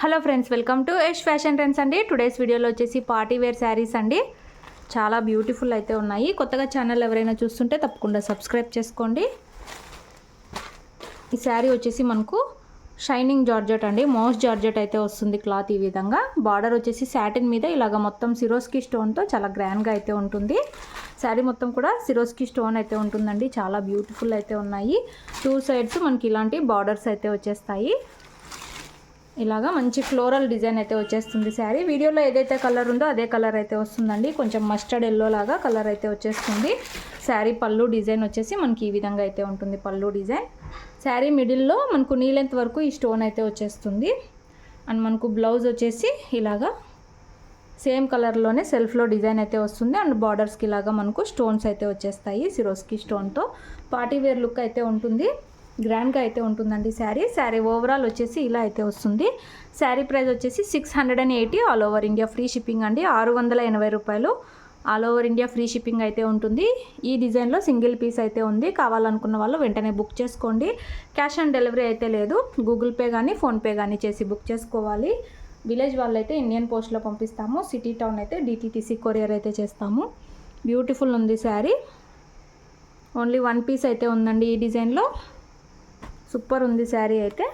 Hello friends, welcome to Yash fashion trends అండి. Today's వీడియోలో వచ్చేసి పార్టీ వేర్ శారీస్ అండి. చాలా బ్యూటిఫుల్ అయితే ఉన్నాయి. కొత్తగా ఛానల్ ఎవరైనా చూస్తుంటే తప్పకుండా సబ్స్క్రైబ్ చేసుకోండి. ఈ శారీ వచ్చేసి మనకు షైనింగ్ జార్జెట్ అండి, మోస్ట్ జార్జెట్ అయితే వస్తుంది క్లాత్. ఈ విధంగా బార్డర్ వచ్చేసి సాటిన్ మీద ఇలాగ మొత్తం సిరోస్కి స్టోన్తో చాలా గ్రాండ్గా అయితే ఉంటుంది. శారీ మొత్తం కూడా సిరోస్కి స్టోన్ అయితే ఉంటుందండి. చాలా బ్యూటిఫుల్ అయితే ఉన్నాయి. టూ సైడ్స్ మనకి ఇలాంటి బార్డర్స్ అయితే వచ్చేస్తాయి. ఇలాగా మంచి ఫ్లోరల్ డిజైన్ అయితే వచ్చేస్తుంది శారీ. వీడియోలో ఏదైతే కలర్ ఉందో అదే కలర్ అయితే వస్తుందండి. కొంచెం మస్టర్డ్ ఎల్లో లాగా కలర్ అయితే వచ్చేస్తుంది. శారీ పళ్ళు డిజైన్ వచ్చేసి మనకి ఈ విధంగా అయితే ఉంటుంది. పళ్ళు డిజైన్ శారీ మిడిల్లో మనకు నీ లెంత్ వరకు ఈ స్టోన్ అయితే వచ్చేస్తుంది. అండ్ మనకు బ్లౌజ్ వచ్చేసి ఇలాగా సేమ్ కలర్లోనే సెల్ఫ్లో డిజైన్ అయితే వస్తుంది. అండ్ బార్డర్స్కి ఇలాగా మనకు స్టోన్స్ అయితే వచ్చేస్తాయి. సిరోస్కి స్టోన్తో పార్టీ వేర్ లుక్ అయితే ఉంటుంది. గ్రాండ్గా అయితే ఉంటుందండి శారీ ఓవరాల్ వచ్చేసి ఇలా అయితే వస్తుంది. శారీ ప్రైస్ వచ్చేసి 680 all over India free shipping అండి. 680 రూపాయలు all over India free shipping అయితే ఉంటుంది. ఈ డిజైన్లో సింగిల్ పీస్ అయితే ఉంది. కావాలనుకున్న వాళ్ళు వెంటనే బుక్ చేసుకోండి. క్యాష్ ఆన్ డెలివరీ అయితే లేదు. గూగుల్ పే కానీ ఫోన్పే కానీ చేసి బుక్ చేసుకోవాలి. విలేజ్ వాళ్ళైతే ఇండియన్ పోస్ట్లో పంపిస్తాము. సిటీ టౌన్ అయితే డిటీటీసీ కొరియర్ అయితే చేస్తాము. బ్యూటిఫుల్ ఉంది శారీ. ఓన్లీ వన్ పీస్ అయితే ఉందండి ఈ డిజైన్లో. సూపర్ ఉంది శారీ అయితే.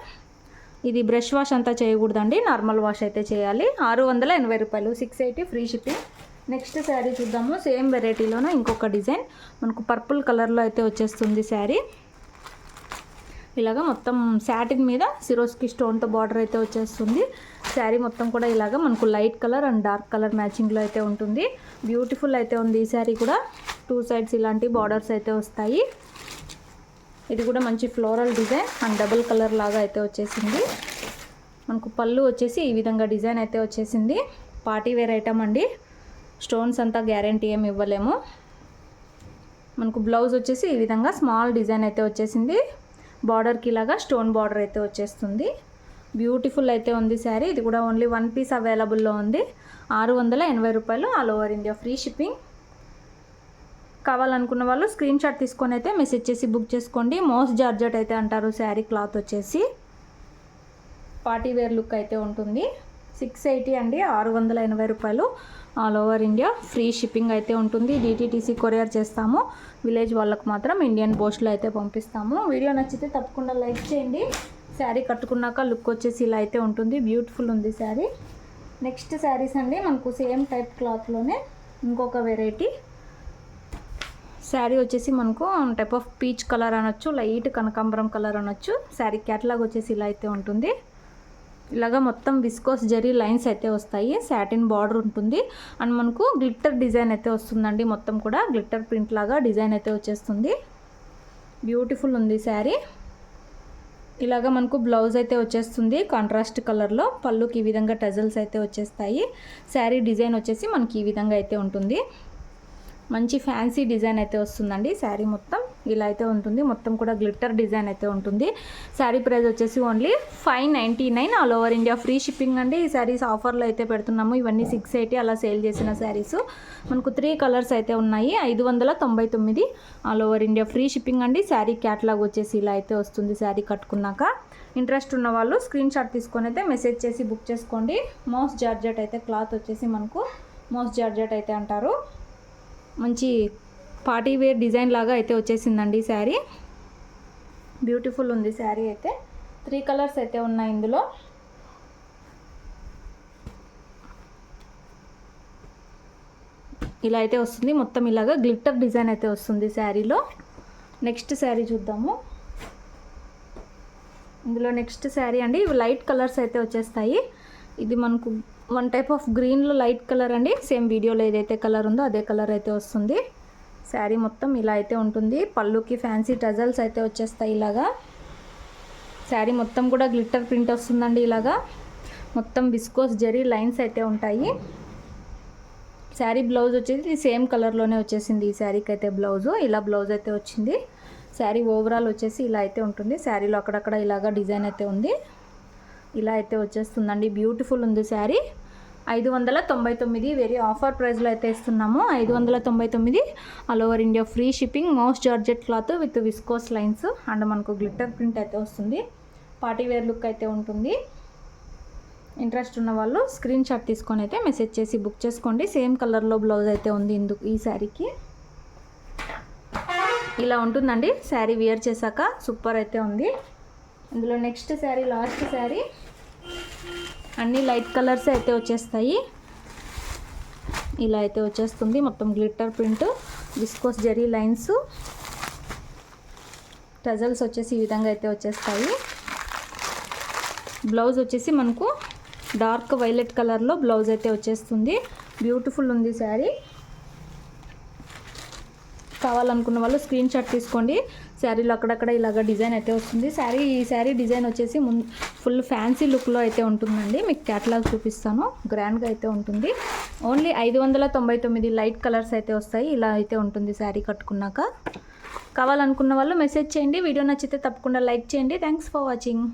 ఇది బ్రష్ వాష్ అంతా చేయకూడదండి, నార్మల్ వాష్ అయితే చేయాలి. 680 రూపాయలు, 680 ఫ్రీ షిప్పింగ్. నెక్స్ట్ శారీ చూద్దాము. సేమ్ వెరైటీలోనే ఇంకొక డిజైన్ మనకు పర్పుల్ కలర్లో అయితే వచ్చేస్తుంది శారీ. ఇలాగ మొత్తం సాటిన్ మీద సిరోస్కి స్టోన్తో బార్డర్ అయితే వచ్చేస్తుంది. శారీ మొత్తం కూడా ఇలాగ మనకు light colour and dark colour మ్యాచింగ్లో అయితే ఉంటుంది. బ్యూటిఫుల్ అయితే ఉంది ఈ శారీ కూడా. టూ సైడ్స్ ఇలాంటి బార్డర్స్ అయితే వస్తాయి. ఇది కూడా మంచి floral design and double colour లాగా అయితే వచ్చేసింది. మనకు పళ్ళు వచ్చేసి ఈ విధంగా డిజైన్ అయితే వచ్చేసింది. పార్టీ వేర్ ఐటమ్ అండి. స్టోన్స్ అంతా గ్యారంటీ ఏమి ఇవ్వలేము. మనకు బ్లౌజ్ వచ్చేసి ఈ విధంగా స్మాల్ డిజైన్ అయితే వచ్చేసింది. బార్డర్కి ఇలాగా స్టోన్ బార్డర్ అయితే వచ్చేస్తుంది. బ్యూటిఫుల్ అయితే ఉంది శారీ. ఇది కూడా ఓన్లీ వన్ పీస్ అవైలబుల్లో ఉంది. 680 రూపాయలు all over India free shipping. కావాలనుకున్న వాళ్ళు స్క్రీన్ షాట్ తీసుకొని అయితే మెసేజ్ చేసి బుక్ చేసుకోండి. మోస్ట్ జార్జెట్ అయితే అంటారు శారీ క్లాత్ వచ్చేసి. పార్టీ వేర్ లుక్ అయితే ఉంటుంది. 680 అండి, 680 రూపాయలు all over India free shipping అయితే ఉంటుంది. డిటీటీసీ కొరియర్ చేస్తాము. విలేజ్ వాళ్ళకు మాత్రం ఇండియన్ పోస్ట్లో అయితే పంపిస్తాము. వీడియో నచ్చితే తప్పకుండా లైక్ చేయండి. శారీ కట్టుకున్నాక లుక్ వచ్చేసి ఇలా అయితే ఉంటుంది. బ్యూటిఫుల్ ఉంది శారీ. నెక్స్ట్ శారీస్ అండి మనకు సేమ్ టైప్ క్లాత్లోనే ఇంకొక వెరైటీ శారీ వచ్చేసి మనకు టైప్ ఆఫ్ పీచ్ కలర్ అనొచ్చు, లైట్ కనకాంబరం కలర్ అనొచ్చు. శారీ క్యాటలాగ్ వచ్చేసి ఇలా అయితే ఉంటుంది. ఇలాగా మొత్తం విస్కోస్ జరీ లైన్స్ అయితే వస్తాయి. సాటిన్ బార్డర్ ఉంటుంది. అండ్ మనకు గ్లిట్టర్ డిజైన్ అయితే వస్తుందండి. మొత్తం కూడా గ్లిట్టర్ ప్రింట్ లాగా డిజైన్ అయితే వచ్చేస్తుంది. బ్యూటిఫుల్ ఉంది శారీ. ఇలాగా మనకు బ్లౌజ్ అయితే వచ్చేస్తుంది కాంట్రాస్ట్ కలర్లో. పళ్ళుకి ఈ విధంగా టజల్స్ అయితే వచ్చేస్తాయి. శారీ డిజైన్ వచ్చేసి మనకి ఈ విధంగా అయితే ఉంటుంది. మంచి ఫ్యాన్సీ డిజైన్ అయితే వస్తుందండి. శారీ మొత్తం ఇలా అయితే ఉంటుంది. మొత్తం కూడా గ్లిట్టర్ డిజైన్ అయితే ఉంటుంది. శారీ ప్రైస్ వచ్చేసి only 599 all over India free shipping అండి. ఈ శారీస్ ఆఫర్లో అయితే పెడుతున్నాము. ఇవన్నీ 680 అలా సేల్ చేసిన శారీస్. మనకు 3 కలర్స్ అయితే ఉన్నాయి. 599 all over India free shipping అండి. శారీ క్యాటలాగ్ వచ్చేసి ఇలా అయితే వస్తుంది. శారీ కట్టుకున్నాక ఇంట్రెస్ట్ ఉన్న వాళ్ళు స్క్రీన్ షాట్ తీసుకొని అయితే మెసేజ్ చేసి బుక్ చేసుకోండి. మోస్ట్ జార్జెట్ అయితే క్లాత్ వచ్చేసి మనకు మోస్ట్ జార్జెట్ అయితే అంటారు. మంచి పార్టీ వేర్ డిజైన్ లాగా అయితే వచ్చేసిందండి శారీ. బ్యూటిఫుల్ ఉంది శారీ అయితే. 3 కలర్స్ అయితే ఉన్నాయి ఇందులో. ఇలా అయితే వస్తుంది. మొత్తం ఇలాగా గ్లిట్టర్ డిజైన్ అయితే వస్తుంది శారీలో. నెక్స్ట్ శారీ చూద్దాము. ఇందులో నెక్స్ట్ శారీ అండి. ఇవి లైట్ కలర్స్ అయితే వచ్చేస్తాయి. ఇది మనకు వన్ టైప్ ఆఫ్ గ్రీన్లో లైట్ కలర్ అండి. సేమ్ వీడియోలో ఏదైతే కలర్ ఉందో అదే కలర్ అయితే వస్తుంది. శారీ మొత్తం ఇలా అయితే ఉంటుంది. పళ్ళుకి ఫ్యాన్సీ టజల్స్ అయితే వచ్చేస్తాయి. ఇలాగా శారీ మొత్తం కూడా గ్లిట్టర్ ప్రింట్ వస్తుందండి. ఇలాగా మొత్తం విస్కోస్ జరీ లైన్స్ అయితే ఉంటాయి. శారీ బ్లౌజ్ వచ్చేసి సేమ్ కలర్లోనే వచ్చేసింది. ఈ శారీకి అయితే బ్లౌజు ఇలా బ్లౌజ్ అయితే వచ్చింది. శారీ ఓవరాల్ వచ్చేసి ఇలా అయితే ఉంటుంది. శారీలో అక్కడక్కడ ఇలాగా డిజైన్ అయితే ఉంది. ఇలా అయితే వచ్చేస్తుందండి. బ్యూటిఫుల్ ఉంది శారీ. 599 వెరీ ఆఫర్ ప్రైస్లో అయితే ఇస్తున్నాము. 599 all over India free shipping. Most georgette cloth with viscose lines and మనకు గ్లిట్టర్ ప్రింట్ అయితే వస్తుంది. పార్టీ వేర్ లుక్ అయితే ఉంటుంది. ఇంట్రెస్ట్ ఉన్న వాళ్ళు స్క్రీన్ షాట్ తీసుకొని అయితే మెసేజ్ చేసి బుక్ చేసుకోండి. సేమ్ కలర్లో బ్లౌజ్ అయితే ఉంది ఈ శారీకి. ఇలా ఉంటుందండి శారీ వేర్ చేశాక, సూపర్ అయితే ఉంది. ఇందులో నెక్స్ట్ శారీ, లాస్ట్ శారీ, అన్ని లైట్ కలర్స్ అయితే వచ్చేస్తాయి. ఇలా అయితే వచ్చేస్తుంది మొత్తం glitter print, viscose zari lines, tassels వచ్చేసి ఈ విధంగా అయితే వచ్చేస్తాయి. బ్లౌజ్ వచ్చేసి మనకు డార్క్ వైలెట్ కలర్లో బ్లౌజ్ అయితే వచ్చేస్తుంది. బ్యూటిఫుల్ ఉంది శారీ. కావాలనుకున్న వాళ్ళు స్క్రీన్ షాట్ తీసుకోండి. శారీలో అక్కడక్కడ ఇలాగ డిజైన్ అయితే వస్తుంది. ఈ శారీ డిజైన్ వచ్చేసి ఫుల్ ఫ్యాన్సీ లుక్లో అయితే ఉంటుందండి. మీకు క్యాటలాగ్ చూపిస్తాను. గ్రాండ్గా అయితే ఉంటుంది. ఓన్లీ 599 లైట్ కలర్స్ అయితే వస్తాయి. ఇలా అయితే ఉంటుంది శారీ కట్టుకున్నాక. కావాలనుకున్న వాళ్ళు మెసేజ్ చేయండి. వీడియో నచ్చితే తప్పకుండా లైక్ చేయండి. Thanks for watching.